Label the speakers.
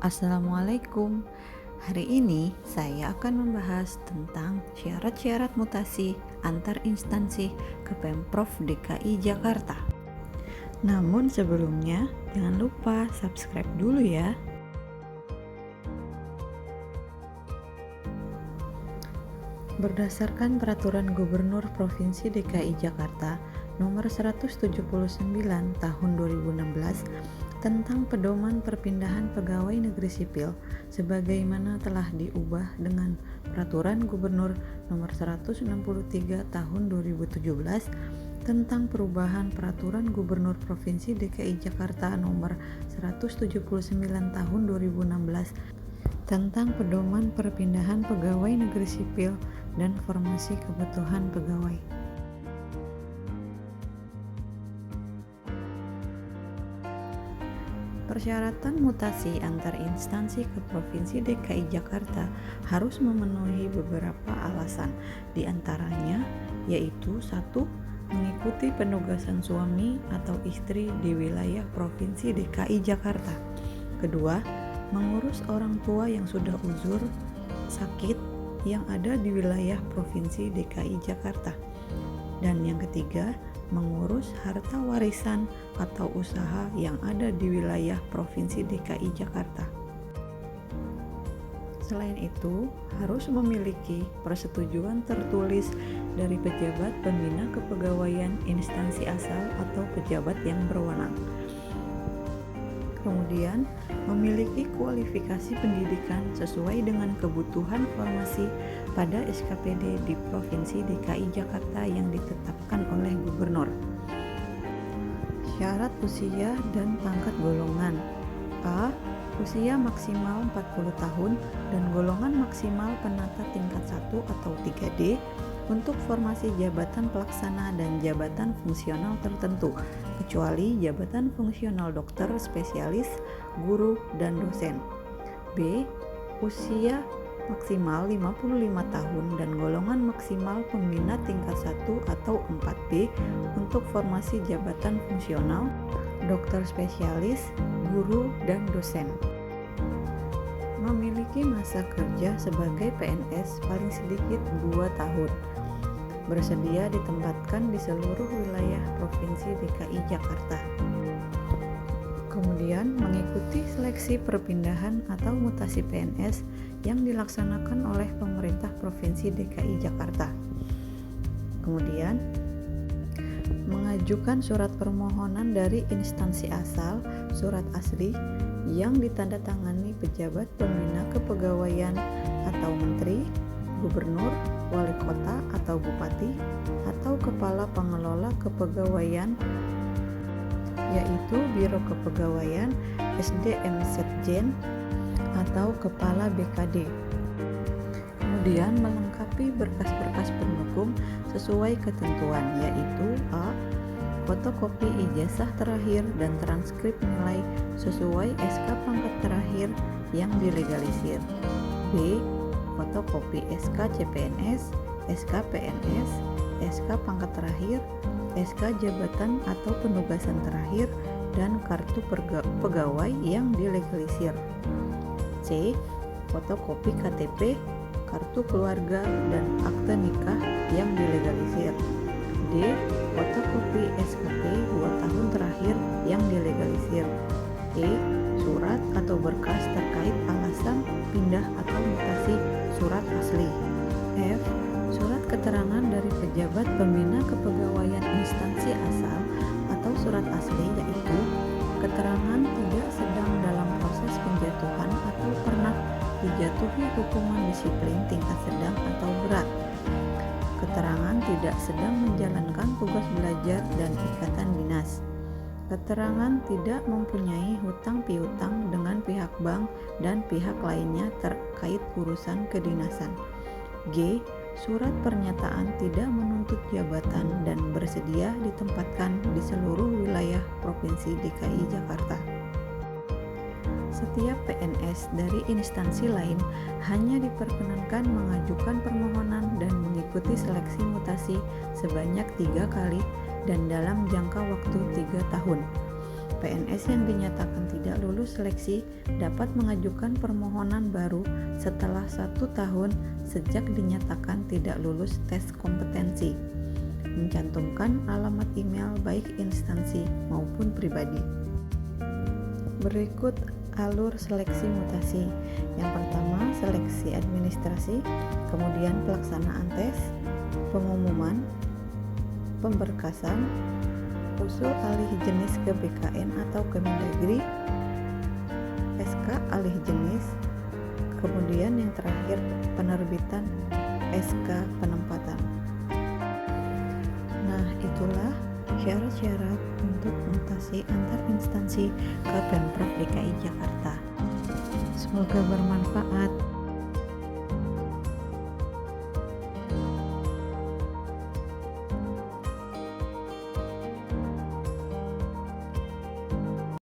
Speaker 1: Assalamualaikum. Hari ini saya akan membahas tentang syarat-syarat mutasi antar instansi ke Pemprov DKI Jakarta. Namun sebelumnya, jangan lupa subscribe dulu ya. Berdasarkan Peraturan Gubernur Provinsi DKI Jakarta Nomor 179 Tahun 2016 tentang pedoman perpindahan pegawai negeri sipil sebagaimana telah diubah dengan Peraturan Gubernur Nomor 163 Tahun 2017 tentang perubahan Peraturan Gubernur Provinsi DKI Jakarta Nomor 179 Tahun 2016 tentang pedoman perpindahan pegawai negeri sipil dan formasi kebutuhan pegawai. Persyaratan mutasi antar instansi ke Provinsi DKI Jakarta harus memenuhi beberapa alasan, di antaranya yaitu 1. Mengikuti penugasan suami atau istri di wilayah Provinsi DKI Jakarta. 2. Mengurus orang tua yang sudah uzur, sakit, yang ada di wilayah Provinsi DKI Jakarta. Dan yang ketiga, mengurus harta warisan atau usaha yang ada di wilayah Provinsi DKI Jakarta. Selain itu, harus memiliki persetujuan tertulis dari pejabat pembina kepegawaian instansi asal atau pejabat yang berwenang. Kemudian, memiliki kualifikasi pendidikan sesuai dengan kebutuhan formasi pada SKPD di Provinsi DKI Jakarta yang ditetapkan oleh Gubernur. Syarat usia dan pangkat golongan. A. Usia maksimal 40 tahun dan golongan maksimal penata tingkat 1 atau 3D untuk formasi jabatan pelaksana dan jabatan fungsional tertentu, kecuali jabatan fungsional dokter, spesialis, guru, dan dosen. B. Usia maksimal 55 tahun dan golongan maksimal pembina tingkat 1 atau 4B untuk formasi jabatan fungsional, dokter spesialis, guru, dan dosen. Memiliki masa kerja sebagai PNS paling sedikit 2 tahun. Bersedia ditempatkan di seluruh wilayah Provinsi DKI Jakarta. Kemudian mengikuti seleksi perpindahan atau mutasi PNS yang dilaksanakan oleh pemerintah Provinsi DKI Jakarta. Kemudian mengajukan surat permohonan dari instansi asal, surat asli yang ditandatangani pejabat pembina kepegawaian atau menteri, gubernur, wali kota atau bupati, atau kepala pengelola kepegawaian, yaitu Biro Kepegawaian, SDM Setjen, atau Kepala BKD. Kemudian melengkapi berkas-berkas pendukung sesuai ketentuan, yaitu A. Fotokopi ijazah terakhir dan transkrip nilai sesuai SK pangkat terakhir yang dilegalisir. B. Fotokopi SK CPNS, SK PNS, SK pangkat terakhir, SK jabatan atau penugasan terakhir, dan kartu pegawai yang dilegalisir. C. Fotokopi KTP, kartu keluarga, dan akte nikah yang dilegalisir. D. Fotokopi SKP 2 tahun terakhir yang dilegalisir. E. Surat atau berkas terkait alasan pindah atau mutasi surat asli. F. Surat keterangan dari pejabat pembina kepegawaian instansi asal atau surat asli, yaitu keterangan tidak sedang dalam proses penjatuhan atau pernah dijatuhi hukuman disiplin tingkat sedang atau berat, keterangan tidak sedang menjalankan tugas belajar dan ikatan dinas, keterangan tidak mempunyai hutang piutang dengan pihak bank dan pihak lainnya terkait urusan kedinasan. G. Surat pernyataan tidak menuntut jabatan dan bersedia ditempatkan di seluruh wilayah Provinsi DKI Jakarta. Setiap PNS dari instansi lain hanya diperkenankan mengajukan permohonan dan mengikuti seleksi mutasi sebanyak 3 kali dan dalam jangka waktu 3 tahun. PNS yang dinyatakan tidak lulus seleksi dapat mengajukan permohonan baru setelah 1 tahun sejak dinyatakan tidak lulus tes kompetensi. Mencantumkan alamat email baik instansi maupun pribadi. Berikut alur seleksi mutasi. Yang pertama, seleksi administrasi, kemudian pelaksanaan tes, pengumuman, pemberkasan, usul alih jenis ke BKN atau Kemendagri, SK alih jenis, kemudian yang terakhir penerbitan SK penempatan. Nah, itulah syarat-syarat untuk mutasi antar instansi ke Pemprov DKI Jakarta. Semoga bermanfaat.